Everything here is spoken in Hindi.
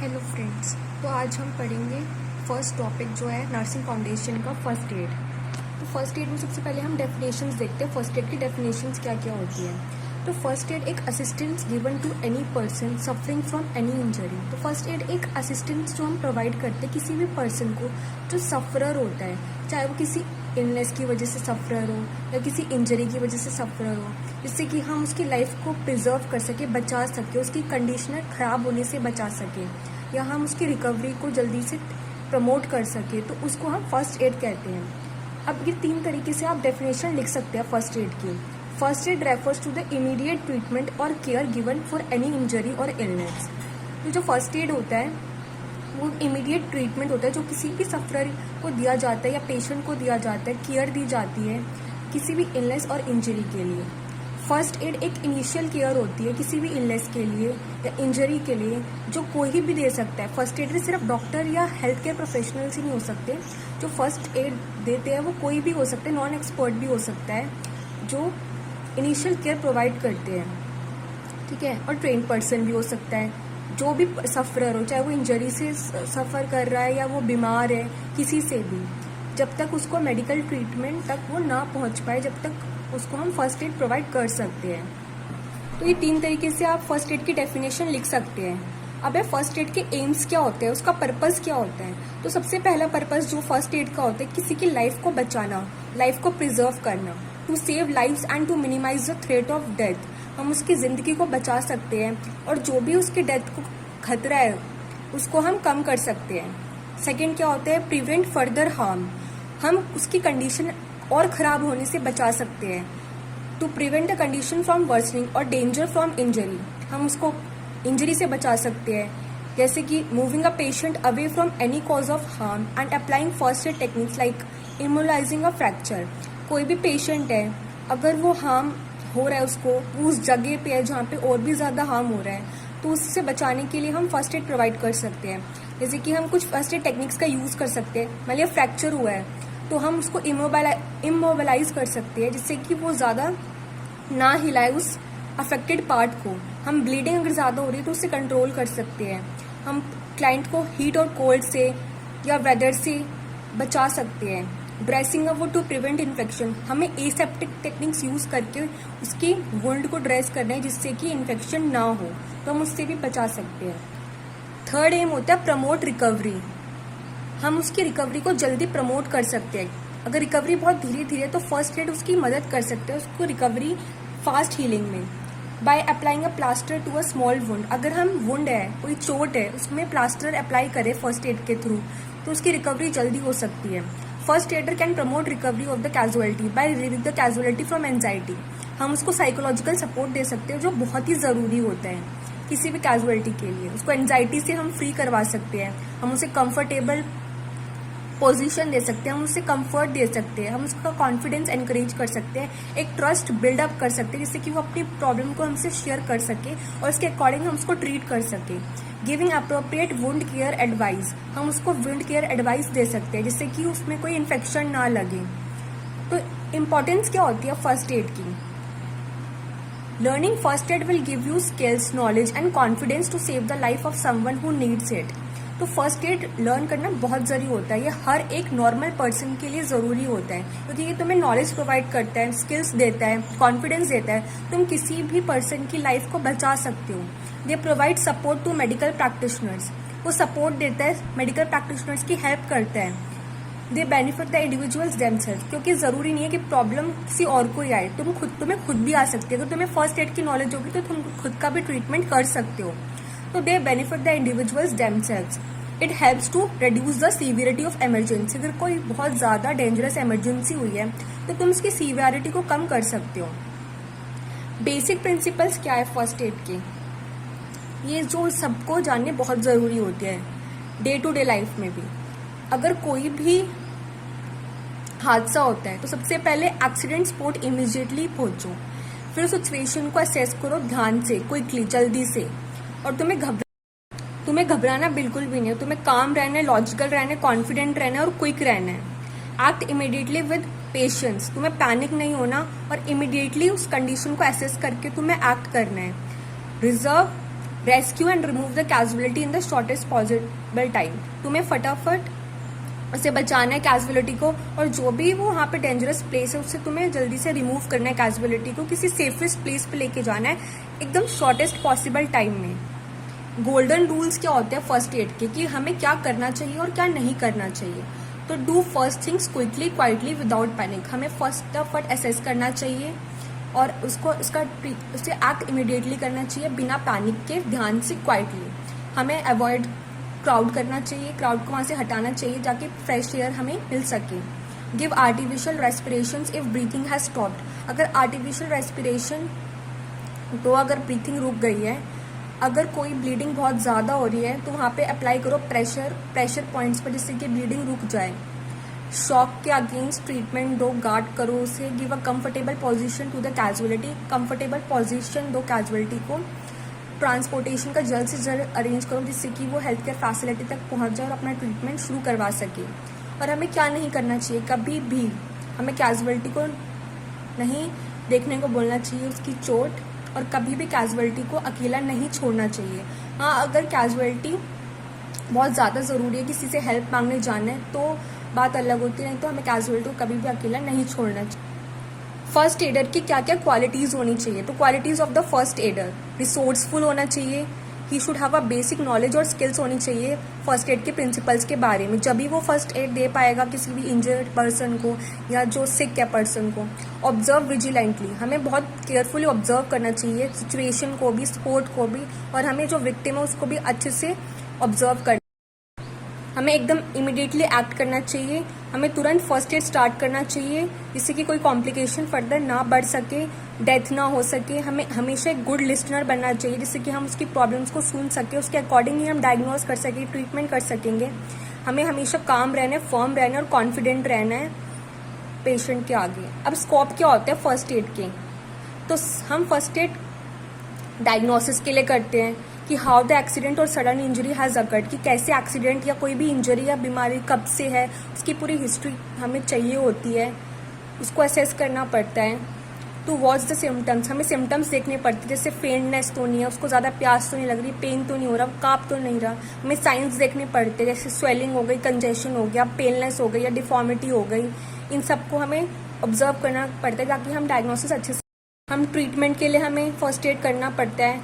Hello friends. तो आज हम पढ़ेंगे फर्स्ट टॉपिक जो है नर्सिंग फाउंडेशन का फर्स्ट एड। तो फर्स्ट एड में सबसे पहले हम डेफिनेशंस देखते हैं। फर्स्ट एड की डेफिनेशंस क्या क्या होती है। तो फर्स्ट एड एक assistance given to any person suffering from any injury. तो फर्स्ट एड एक असिस्टेंस जो हम प्रोवाइड करते हैं किसी भी पर्सन को जो सफरर होता है, चाहे वो किसी इलनेस की वजह से सफरर हो या किसी इंजरी की वजह से सफरर हो, जिससे कि हम उसकी लाइफ को प्रिजर्व कर सके, बचा सके, उसकी कंडीशन ख़राब होने से बचा सके या हम उसकी रिकवरी को जल्दी से प्रमोट कर सके, तो उसको हम फर्स्ट एड कहते हैं। अब ये 3 तरीके से आप डेफिनेशन लिख सकते हैं फर्स्ट एड की। First aid refers to the immediate treatment और care given for any injury or illness. तो जो फर्स्ट एड होता है वो इमीडिएट ट्रीटमेंट होता है जो किसी भी सफरर को दिया जाता है या पेशेंट को दिया जाता है, केयर दी जाती है किसी भी इलनेस और इंजरी के लिए। फर्स्ट एड एक इनिशियल केयर होती है किसी भी इलनेस के लिए या इंजरी के लिए जो कोई भी दे सकता है। फर्स्ट एड में सिर्फ डॉक्टर या हेल्थ केयर प्रोफेशनल्स ही नहीं हो सकते, जो फर्स्ट एड देते हैं वो कोई भी हो सकते हैं, नॉन एक्सपर्ट भी हो सकता है जो इनिशियल केयर प्रोवाइड करते हैं, ठीक है। और ट्रेन पर्सन भी हो सकता है, जो भी सफरर हो, चाहे वो इंजरी से सफ़र कर रहा है या वो बीमार है, किसी से भी, जब तक उसको मेडिकल ट्रीटमेंट तक वो ना पहुंच पाए, जब तक उसको हम फर्स्ट एड प्रोवाइड कर सकते हैं। तो ये 3 तरीके से आप फर्स्ट एड की डेफिनेशन लिख सकते हैं। अब फर्स्ट एड के एम्स क्या होते हैं, उसका पर्पस क्या होता है। तो सबसे पहला पर्पस जो फर्स्ट एड का होता है किसी की लाइफ को बचाना, लाइफ को प्रिजर्व करना, to save lives and to minimize the threat of death. हम उसकी ज़िंदगी को बचा सकते हैं और जो भी उसकी डेथ को खतरा है उसको हम कम कर सकते हैं। सेकेंड क्या होता है, प्रिवेंट फर्दर हार्म। हम उसकी कंडीशन और ख़राब होने से बचा सकते हैं। To prevent the condition from worsening और डेंजर फ्रॉम इंजरी। हम उसको इंजरी से बचा सकते हैं, जैसे कि moving a patient away from any cause of harm and applying first aid techniques like immobilising a fracture. कोई भी पेशेंट है, अगर वो हार्म हो रहा है उसको, वो उस जगह पे है जहाँ पे और भी ज़्यादा हार्म हो रहा है, तो उससे बचाने के लिए हम फर्स्ट एड प्रोवाइड कर सकते हैं। जैसे कि हम कुछ फर्स्ट एड टेक्निक्स का यूज़ कर सकते हैं। मान लिया फ्रैक्चर हुआ है तो हम उसको इमोबलाइज कर सकते हैं, जिससे कि वो ज़्यादा ना हिलाए उस अफेक्टेड पार्ट को। हम ब्लीडिंग अगर ज़्यादा हो रही है तो उससे कंट्रोल कर सकते हैं। हम क्लाइंट को हीट और कोल्ड से या वेदर से बचा सकते हैं। ड्रेसिंग अप वो टू प्रिवेंट इन्फेक्शन। हमें एसेप्टिक टेक्निक्स यूज़ करके उसकी वुंड को ड्रेस करना है जिससे कि इन्फेक्शन ना हो, तो हम उससे भी बचा सकते हैं। थर्ड एम होता है प्रमोट रिकवरी। हम उसकी रिकवरी को जल्दी प्रमोट कर सकते हैं। अगर रिकवरी बहुत धीरे धीरे तो फर्स्ट एड उसकी मदद कर सकते हैं उसको रिकवरी फास्ट हीलिंग में। By applying a plaster to a small wound. अगर हम वुंड है, कोई चोट है, उसमें प्लास्टर अप्लाई करें फर्स्ट एड के थ्रू तो उसकी रिकवरी जल्दी हो सकती है। First aider can promote recovery of the casualty by relieving the casualty from anxiety. हम उसको साइकोलॉजिकल सपोर्ट दे सकते हैं जो बहुत ही ज़रूरी होता है किसी भी कैजुअलिटी के लिए। उसको एंजाइटी से हम फ्री करवा सकते हैं, हम उसे कंफर्टेबल पोजीशन दे सकते हैं, हम उससे कंफर्ट दे सकते हैं, हम उसका कॉन्फिडेंस एनकरेज कर सकते हैं, एक ट्रस्ट बिल्डअप कर सकते हैं जिससे कि वो अपनी प्रॉब्लम को हमसे शेयर कर सके और उसके अकॉर्डिंग हम उसको ट्रीट कर सके। Giving appropriate wound care advice. हम उसको वुंड केयर एडवाइस दे सकते हैं जिससे कि उसमें कोई इन्फेक्शन ना लगे। तो इम्पोर्टेंस क्या होती है फर्स्ट एड की। Learning first aid will give you skills, knowledge and confidence to save the life of someone who needs it. तो फर्स्ट एड लर्न करना बहुत ज़रूरी होता है। ये हर एक नॉर्मल पर्सन के लिए ज़रूरी होता है क्योंकि ये तुम्हें नॉलेज प्रोवाइड करता है, स्किल्स देता है, कॉन्फिडेंस देता है। तुम किसी भी पर्सन की लाइफ को बचा सकते हो। They provide support to medical practitioners. वो सपोर्ट देता है, मेडिकल प्रैक्टिशनर्स की हेल्प करता है। They benefit the individuals themselves. क्योंकि ज़रूरी नहीं है कि प्रॉब्लम किसी और को ही आए, तुम्हें खुद भी आ सकती है। अगर तुम्हें फर्स्ट एड की नॉलेज होगी तो तुम खुद का भी ट्रीटमेंट कर सकते हो। तो they benefit the individuals themselves. It helps to reduce the severity of emergency. अगर कोई बहुत ज़्यादा डेंजरस इमरजेंसी हुई है तो तुम उसकी सीवियरिटी को कम कर सकते हो। बेसिक प्रिंसिपल्स क्या है फर्स्ट एड के, ये जो सबको जानने बहुत ज़रूरी होते हैं डे टू डे लाइफ में भी। अगर कोई भी हादसा होता है तो सबसे पहले एक्सीडेंट स्पॉट इमीडिएटली पहुंचो, फिर सिचुएशन को असेस करो ध्यान से, क्विकली, जल्दी से। और तुम्हें घबराना बिल्कुल भी नहीं है। तुम्हें काम रहना है, लॉजिकल रहना है, कॉन्फिडेंट रहना है और क्विक रहना है। Act immediately with patience. तुम्हें पैनिक नहीं होना और इमीडिएटली उस कंडीशन को असेस करके तुम्हें एक्ट करना है। Rescue and remove the casualty in the shortest possible time. तुम्हें फटाफट उसे बचाना है कैजुअलिटी को, और जो भी वो वहाँ पे डेंजरस प्लेस है उससे तुम्हें जल्दी से रिमूव करना है कैजुअलिटी को, किसी सेफेस्ट प्लेस पे लेके जाना है एकदम शॉर्टेस्ट पॉसिबल टाइम में। गोल्डन रूल्स क्या होते हैं फर्स्ट एड के, कि हमें क्या करना चाहिए और क्या नहीं करना चाहिए। तो do first things quickly, quietly, without panic. हमें फटाफट असेस करना चाहिए और उससे एक्ट इमिडिएटली करना चाहिए बिना पैनिक के, ध्यान से, क्वाइटली। हमें अवॉइड क्राउड करना चाहिए, क्राउड को वहाँ से हटाना चाहिए ताकि फ्रेश एयर हमें मिल सके। Give artificial respiration if breathing has stopped. अगर आर्टिफिशियल रेस्पिरेशन तो अगर ब्रीथिंग रुक गई है, अगर कोई ब्लीडिंग बहुत ज़्यादा हो रही है तो वहाँ पे अप्लाई करो प्रेशर पॉइंट्स पर, जिससे कि ब्लीडिंग रुक जाए। शॉक के अगेंस्ट ट्रीटमेंट दो, गार्ड करो उसे। Give a comfortable position to the casualty. Comfortable position दो कैजुअलिटी को। ट्रांसपोर्टेशन का जल्द से जल्द अरेंज करो जिससे कि वो हेल्थ केयर फैसिलिटी तक पहुंच जाए और अपना ट्रीटमेंट शुरू करवा सके। और हमें क्या नहीं करना चाहिए, कभी भी हमें कैजुअलिटी को नहीं देखने को बोलना चाहिए उसकी चोट, और कभी भी कैजुअलिटी को अकेला नहीं छोड़ना चाहिए। हाँ, अगर कैजुअलिटी बहुत ज़्यादा ज़रूरी है, किसी से हेल्प मांगने जाना है तो बात अलग होती है, नहीं तो हमें कैजुअलिटी को कभी भी अकेला नहीं छोड़ना चाहिए। फर्स्ट एडर की क्या क्या क्वालिटीज होनी चाहिए, तो qualities of the first adder, resourceful होना चाहिए, he should have a basic knowledge और स्किल्स होनी चाहिए फर्स्ट एड के प्रिंसिपल्स के बारे में, जब भी वो फर्स्ट एड दे पाएगा किसी भी इंजर्ड पर्सन को या जो सिक है पर्सन को। ऑब्जर्व विजिलेंटली, हमें बहुत केयरफुली ऑब्जर्व करना चाहिए सिचुएशन को भी, स्पोर्ट को भी, और हमें जो विक्टिम है उसको भी अच्छे से ऑब्जर्व करना। हमें एकदम इमिडिएटली एक्ट करना चाहिए, हमें तुरंत फर्स्ट एड स्टार्ट करना चाहिए जिससे कि कोई कॉम्प्लिकेशन फर्दर ना बढ़ सके, डेथ ना हो सके। हमें हमेशा एक गुड लिसनर बनना चाहिए जिससे कि हम उसकी प्रॉब्लम्स को सुन सके, उसके अकॉर्डिंग ही हम डायग्नोज कर सके, ट्रीटमेंट कर सकेंगे। हमें हमेशा काम रहना है, फर्म रहना है और कॉन्फिडेंट रहना है पेशेंट के आगे। अब स्कोप क्या होता है फर्स्ट एड के, तो हम फर्स्ट एड डायग्नोसिस के लिए करते हैं कि हाउ द एक्सीडेंट और सडन इंजरी हैज अकर्ड, कि कैसे एक्सीडेंट या कोई भी इंजरी या बीमारी कब से है, उसकी पूरी हिस्ट्री हमें चाहिए होती है, उसको असेस करना पड़ता है। टू वॉच द सिम्टम्स, हमें सिम्टम्स देखने पड़ते हैं, जैसे फेंटनेस तो नहीं है, उसको ज़्यादा प्यास तो नहीं लग रही, पेन तो नहीं हो रहा, काप तो नहीं रहा। हमें साइंस देखने पड़ते हैं, जैसे स्वेलिंग हो गई, कंजेशन हो गया, पेलनेस हो गई या डिफॉर्मिटी हो गई। इन सबको हमें ऑब्जर्व करना पड़ता है ताकि हम डायग्नोसिस अच्छे से, हम ट्रीटमेंट के लिए हमें फर्स्ट एड करना पड़ता है।